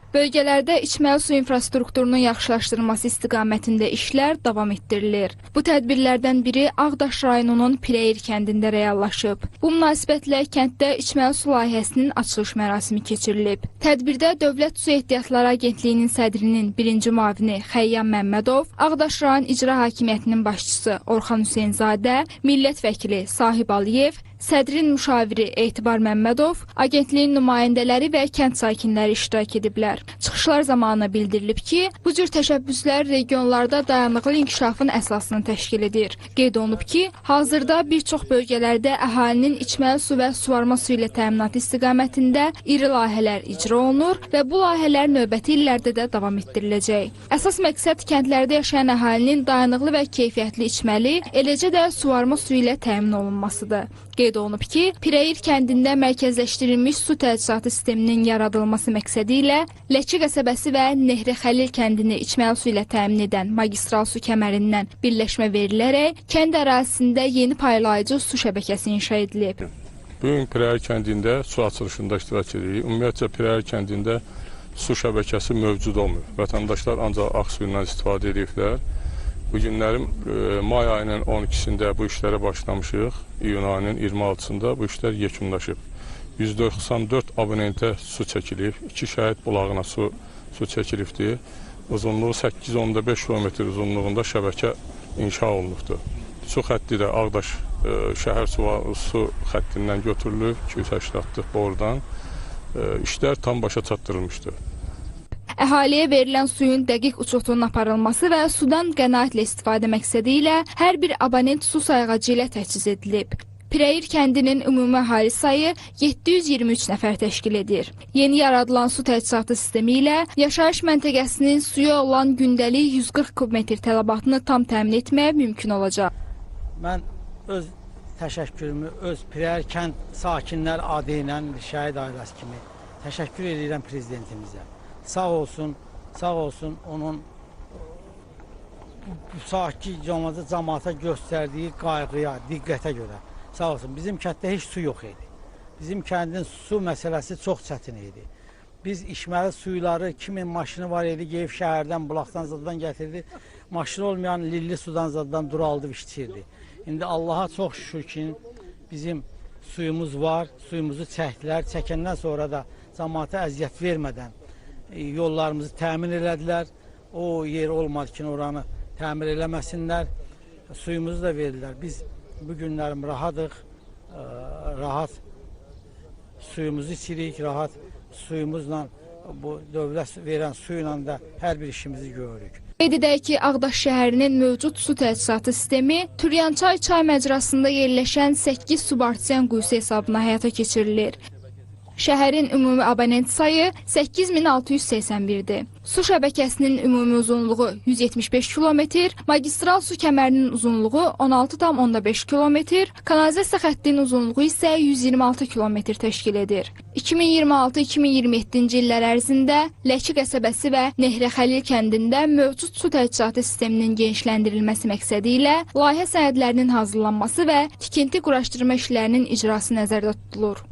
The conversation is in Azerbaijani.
Bölgələrdə içməli su infrastrukturunun yaxşılaşdırılması istiqamətində işlər davam etdirilir. Bu tədbirlərdən biri Ağdaş rayonunun Pireyir kəndində reallaşıb. Bu münasibətlə kənddə içməli su layihəsinin açılış mərasimi keçirilib. Tədbirdə Dövlət Su Ehtiyatları Agentliyinin sədrinin birinci müavini Xəyyam Məmmədov, Ağdaş rayon İcra Hakimiyyətinin başçısı Orxan Hüseynzadə, millət vəkili Sahib Aliyev, sədrin müşaviri Etibar Məmmədov, agentliyin nümayəndələri və kənd sakinləri iştirak ediblər. Çıxışlar zamanı bildirilib ki, bu cür təşəbbüslər regionlarda dayanıqlı inkişafın əsasını təşkil edir. Qeyd olunub ki, hazırda bir çox bölgələrdə əhalinin içməli su və suvarma su ilə təminatı istiqamətində iri layihələr icra olunur və bu layihələr növbəti illərdə də davam etdiriləcək. Əsas məqsəd kəndlərdə yaşayan əhalinin dayanıqlı və keyfiyyətli içməli, eləcə də suvarma su ilə təmin olunmasıdır. Qeyd olunub ki, Pireyir kəndində mərkəzləşdirilmiş su təchizatı sisteminin yaradılması məqsədi ilə Ləçi qəsəbəsi və Nehri Xəlil kəndini içməli su ilə təmin edən magistral su kəmərindən birləşmə verilərək kənd ərazisində yeni paylayıcı su şəbəkəsi inşa edilib. Bugün Pireyir kəndində su açılışında iştirak edirik. Ümumiyyətcə Pireyir kəndində su şəbəkəsi mövcud olmur. Vətəndaşlar ancaq ağ suyundan istifadə ediblər. Bu günlərin may ayının 12-sində bu işlərə başlamışıq. İyun ayının 26-sında bu işlər yekunlaşıb. 194 abonentə su çəkilib. 2 şəhid bulağına su çəkilibdir. Uzunluğu 8.5 km uzunluğunda şəbəkə inşa olunubdur. Su xətti də Ağdaş şəhər su xəttindən götürülüb. 280 borudan. İşlər tam başa çatdırılmışdır. Əhaliyə verilən suyun dəqiq uçutunun aparılması və sudan qənaətlə istifadə məqsədi ilə hər bir abonent su sayğacı ilə təchiz edilib. Pireyir kəndinin ümumi əhali sayı 723 nəfər təşkil edir. Yeni yaradılan su təchizatı sistemi ilə yaşayış məntəqəsinin suya olan gündəlik 140 kubmetr tələbatını tam təmin etməyə mümkün olacaq. Mən öz təşəkkürümü öz Pireyir kənd sakinlər adı ilə şəhid ailəsi kimi təşəkkür edirəm prezidentimizə. Sağ olsun onun bu saatki cəmaata göstərdiyi qayğıya, diqqətə görə. Sağ olsun. Bizim kənddə heç su yox idi. Bizim kəndin su məsələsi çox çətin idi. Biz içməli suyları, kimin maşını var idi, gelib şəhərdən, bulaqdan zaddan gətirdi. Maşını olmayan lilli sudan zaddan duraldıb içirdi. İndi Allaha çox şükür ki, bizim suyumuz var, suyumuzu çəkdilər. Çəkəndən sonra da cəmaata əziyyət vermədən yollarımızı təmin elədilər. O yer olmadı ki, oranı təmir eləməsinlər. Suyumuzu da verdilər. Biz bu günlərim rahatıq, rahat suyumuzu içirik, rahat suyumuzla, bu dövlət verən suyla da hər bir işimizi görürük. Qeyd edək ki, Ağdaş şəhərinin mövcud su təchizatı sistemi Türyançay çay məcrasında yerləşən 8 subartisiyan quyusu hesabına həyata keçirilir. Şəhərin ümumi abonent sayı 8681-dir. Su şəbəkəsinin ümumi uzunluğu 175 km, magistral su kəmərinin uzunluğu 16,5 km, kanalizasiya xəttinin uzunluğu isə 126 km təşkil edir. 2026-2027-ci illər ərzində Ləçi qəsəbəsi və Nehri Xəlil kəndində mövcud su təchizatı sisteminin genişləndirilməsi məqsədi ilə layihə sənədlərinin hazırlanması və tikinti quraşdırma işlərinin icrası nəzərdə tutulur.